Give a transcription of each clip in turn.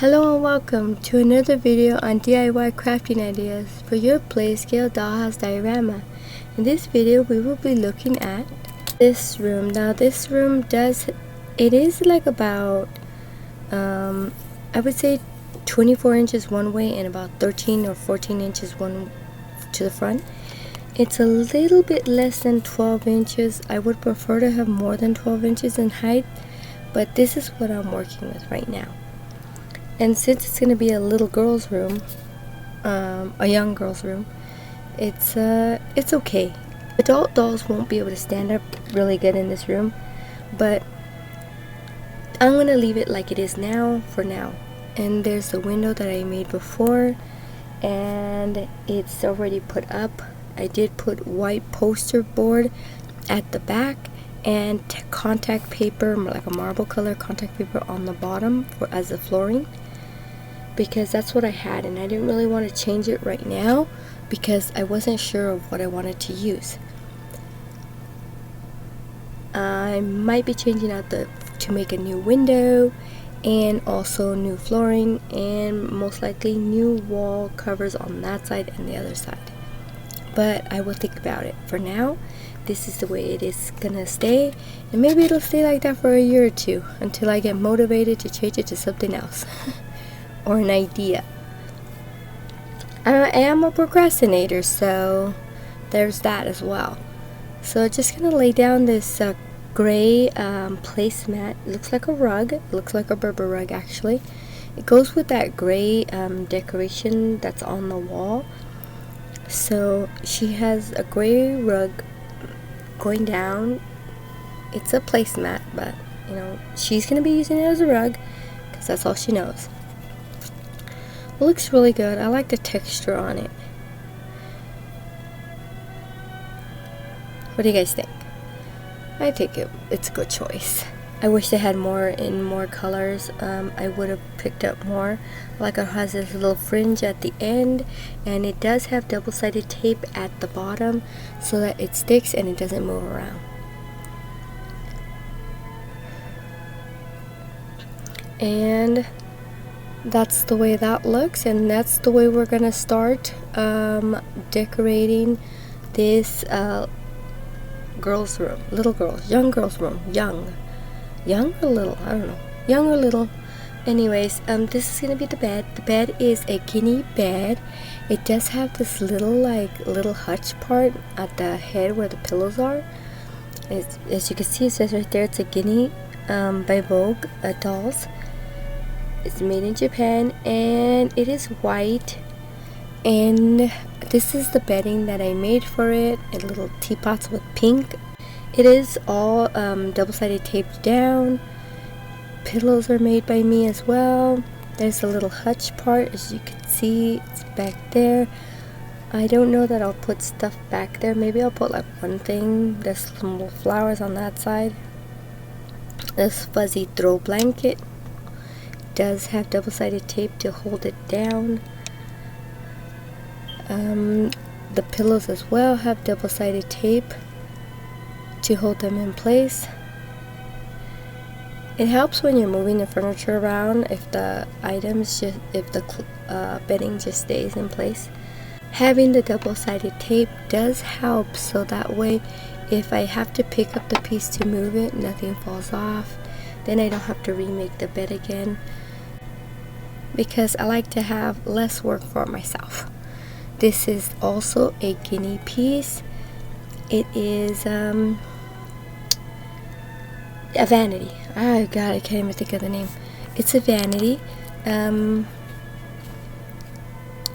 Hello and welcome to another video on DIY crafting ideas for your Playscale dollhouse diorama. In this video we will be looking at this room. Now this room is like about I would say 24 inches one way and about 13 or 14 inches one to the front. It's a little bit less than 12 inches. I would prefer to have more than 12 inches in height, but this is what I'm working with right now. And since it's going to be a little girl's room, a young girl's room, it's okay. Adult dolls won't be able to stand up really good in this room, but I'm going to leave it like it is now for now. And there's the window that I made before, and it's already put up. I did put white poster board at the back and contact paper, like a marble color contact paper on the bottom as the flooring, because that's what I had, and I didn't really want to change it right now because I wasn't sure of what I wanted to use. I might be changing out to make a new window and also new flooring and most likely new wall covers on that side and the other side, but I will think about it. For now, this is the way it is gonna stay, and maybe it'll stay like that for a year or two until I get motivated to change it to something else or an idea. I am a procrastinator, so there's that as well. So just gonna lay down this gray placemat. It looks like a rug. It looks like a Berber rug actually. It goes with that gray decoration that's on the wall. So she has a gray rug going down. It's a placemat, but you know, she's gonna be using it as a rug because that's all she knows. It looks really good. I like the texture on it. What do you guys think? I think it's a good choice. I wish they had more in more colors. I would have picked up more. Like, it has this little fringe at the end, and it does have double-sided tape at the bottom so that it sticks and it doesn't move around. And that's the way that looks, and that's the way we're gonna start decorating this girl's room, young girl's room, young or little, I don't know, young or little. Anyways, this is gonna be the bed. The bed is a guinea bed. It does have this little hutch part at the head where the pillows are. As you can see, it says right there, it's a Guinea by Vogue dolls. It's made in Japan, and it is white, and this is the bedding that I made for it, and little teapots with pink. It is all double-sided taped down. Pillows are made by me as well. There's a little hutch part, as you can see, it's back there. I don't know that I'll put stuff back there. Maybe I'll put like one thing. There's some little flowers on that side. This fuzzy throw blanket does have double-sided tape to hold it down. The pillows as well have double-sided tape to hold them in place. It helps when you're moving the furniture around if the bedding just stays in place. Having the double-sided tape does help, so that way if I have to pick up the piece to move it, nothing falls off. Then I don't have to remake the bed again, because I like to have less work for myself. This is also a guinea piece. It is a vanity. Oh god, I can't even think of the name. It's a vanity, and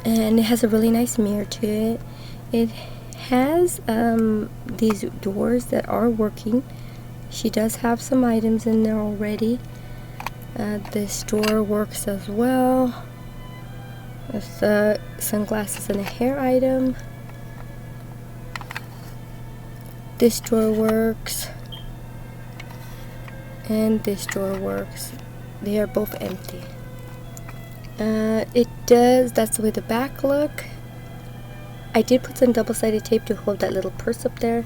it has a really nice mirror to it. It has these doors that are working. She does have some items in there already. This door works as well. With sunglasses and a hair item. This drawer works, and this drawer works. They are both empty. That's the way the back look. I did put some double-sided tape to hold that little purse up there,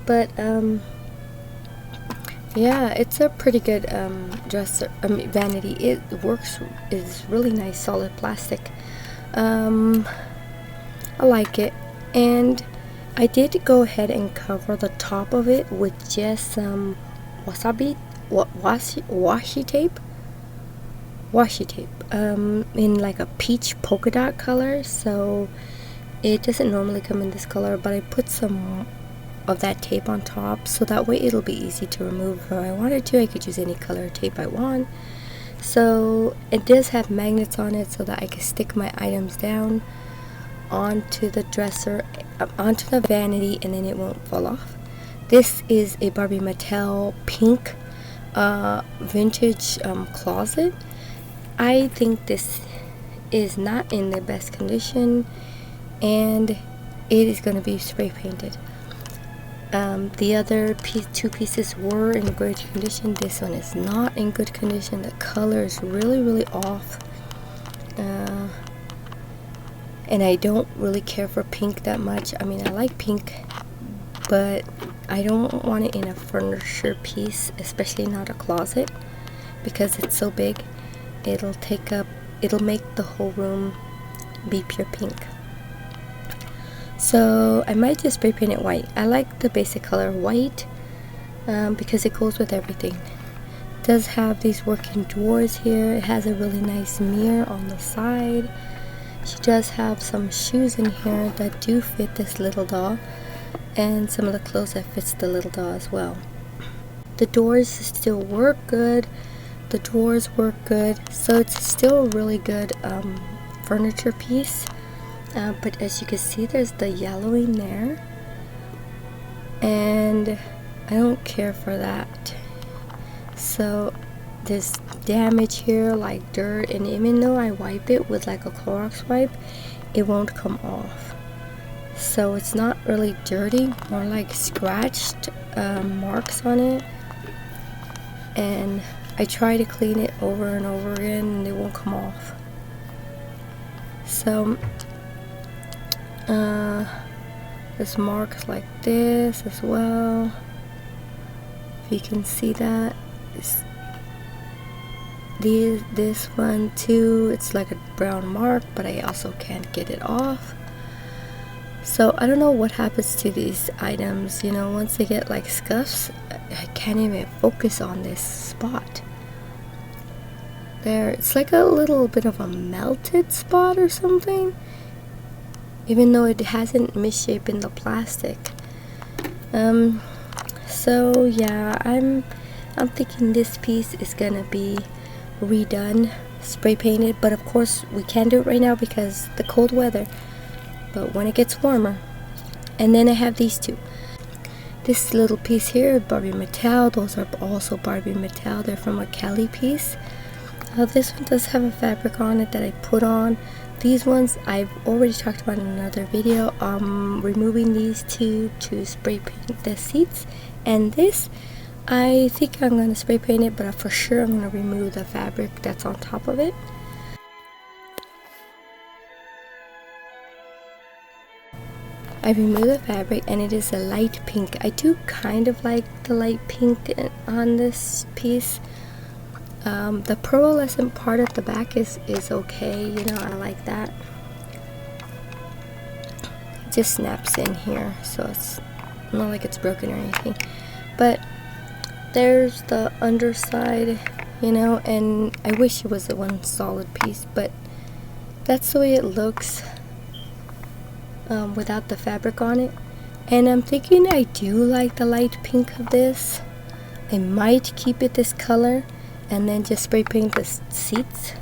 but Yeah, it's a pretty good dresser, vanity. It works, is really nice, solid plastic. I like it. And I did go ahead and cover the top of it with just some washi tape in like a peach polka dot color. So it doesn't normally come in this color, but I put some of that tape on top so that way it'll be easy to remove if I wanted to. I could use any color tape I want. So it does have magnets on it so that I can stick my items down onto the dresser, onto the vanity, and then it won't fall off. This is a Barbie Mattel pink vintage closet. I think this is not in the best condition, and it is going to be spray painted. The other two pieces were in good condition. This one is not in good condition. The color is really off, and I don't really care for pink that much. I mean, I like pink, but I don't want it in a furniture piece, especially not a closet, because it's so big. It'll make the whole room be pure pink. So I might just spray paint it white. I like the basic color white because it goes with everything. It does have these working drawers here. It has a really nice mirror on the side. She does have some shoes in here that do fit this little doll, and some of the clothes that fits the little doll as well. The doors still work good. The drawers work good. So it's still a really good furniture piece. But as you can see, there's the yellowing there, and I don't care for that. So there's damage here like dirt, and even though I wipe it with like a Clorox wipe, it won't come off. So it's not really dirty, more like scratched marks on it, and I try to clean it over and over again and it won't come off. So there's marks like this as well, if you can see that. This one too, it's like a brown mark, but I also can't get it off. So I don't know what happens to these items, you know, once they get like scuffs, I can't even focus on this spot there. It's like a little bit of a melted spot or something, even though it hasn't misshapen the plastic. So yeah, I'm thinking this piece is gonna be redone, spray painted, but of course we can't do it right now because the cold weather, but when it gets warmer. And then I have these two. This little piece here, Barbie Mattel. Those are also Barbie Mattel. They're from a Kelly piece. This one does have a fabric on it that I put on. These ones I've already talked about in another video. Removing these two to spray paint the seats, and this I think I'm going to spray paint it, but for sure I'm going to remove the fabric that's on top of it. I removed the fabric, and it is a light pink. I do kind of like the light pink on this piece. The pearlescent part at the back is okay, you know, I like that. It just snaps in here, so it's not like it's broken or anything. But there's the underside, you know, and I wish it was a one solid piece, but that's the way it looks without the fabric on it. And I'm thinking I do like the light pink of this. I might keep it this color and then just spray paint the seats,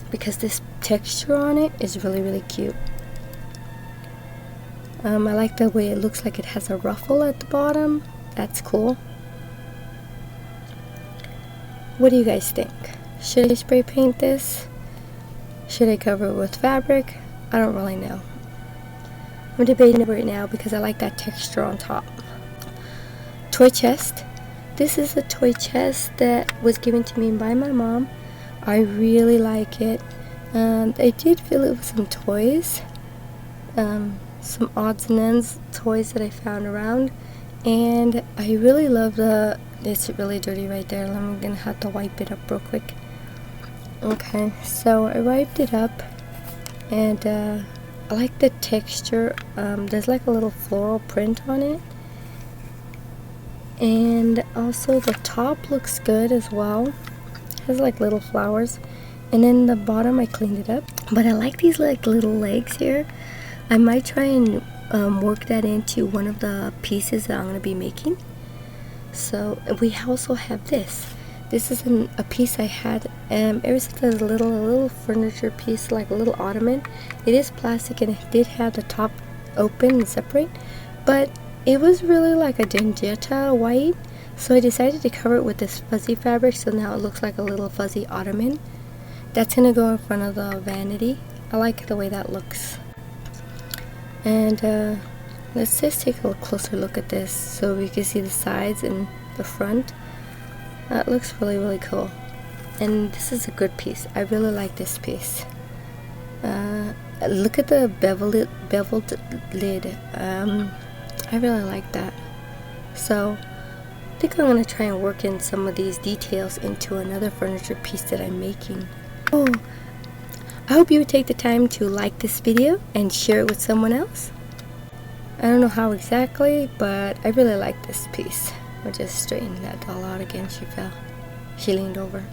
because this texture on it is really cute. I like the way it looks like it has a ruffle at the bottom. That's cool. What do you guys think? Should I spray paint this? Should I cover it with fabric? I don't really know. I'm debating it right now because I like that texture on top. Toy chest. This is a toy chest that was given to me by my mom. I really like it. I did fill it with some toys, some odds and ends toys that I found around, And I really love it's really dirty right there. I'm gonna have to wipe it up real quick. Okay, so I wiped it up, and I like the texture. There's like a little floral print on it, and also the top looks good as well. It has like little flowers, and then the bottom I cleaned it up. But I like these like little legs here. I might try and work that into one of the pieces that I'm going to be making. So we also have this. This is a piece I had ever since I was a little furniture piece, like a little ottoman. It is plastic and it did have the top open and separate, but it was really like a Dangetta white, so I decided to cover it with this fuzzy fabric, so now it looks like a little fuzzy ottoman. That's gonna go in front of the vanity. I like the way that looks. And let's just take a closer look at this so we can see the sides and the front. That looks really cool, and this is a good piece. I really like this piece. Look at the beveled lid. I really like that. So I think I'm going to try and work in some of these details into another furniture piece that I'm making. Oh, I hope you would take the time to like this video and share it with someone else. I don't know how exactly, but I really like this piece. I'll just straighten that doll out again. She fell. She leaned over.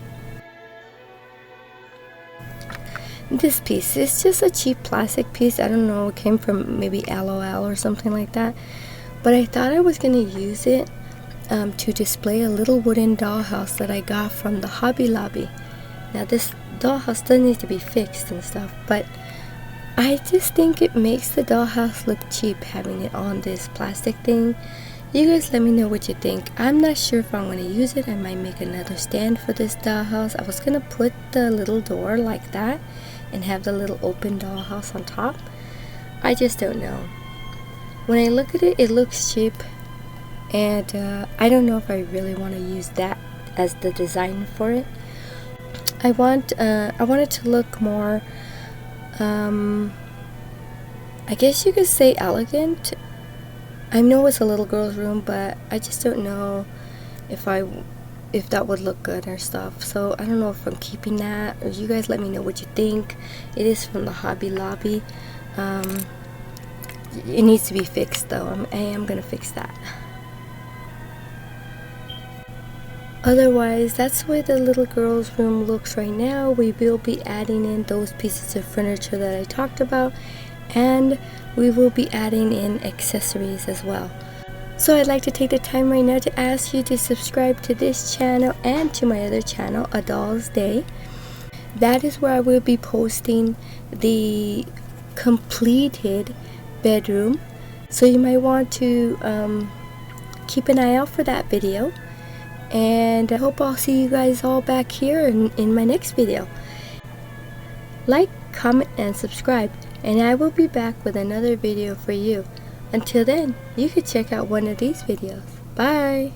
This piece is just a cheap plastic piece. I don't know, it came from maybe LOL or something like that. But I thought I was going to use it to display a little wooden dollhouse that I got from the Hobby Lobby. Now this dollhouse doesn't need to be fixed and stuff, but I just think it makes the dollhouse look cheap having it on this plastic thing. You guys let me know what you think. I'm not sure if I'm going to use it. I might make another stand for this dollhouse. I was going to put the little door like that and have the little open dollhouse on top. I just don't know. When I look at it, it looks cheap, and I don't know if I really want to use that as the design for it. I want it to look more, I guess you could say elegant. I know it's a little girl's room, but I just don't know if that would look good or stuff. So I don't know if I'm keeping that, or you guys let me know what you think. It is from the Hobby Lobby. It needs to be fixed though. I am gonna fix that. Otherwise, that's the way the little girl's room looks right now. We will be adding in those pieces of furniture that I talked about, and we will be adding in accessories as well. So I'd like to take the time right now to ask you to subscribe to this channel and to my other channel, A Doll's Day. That is where I will be posting the completed bedroom, so you might want to keep an eye out for that video. And I hope I'll see you guys all back here in my next video. Like, comment, and subscribe, and I will be back with another video for you. Until then, you could check out one of these videos. Bye!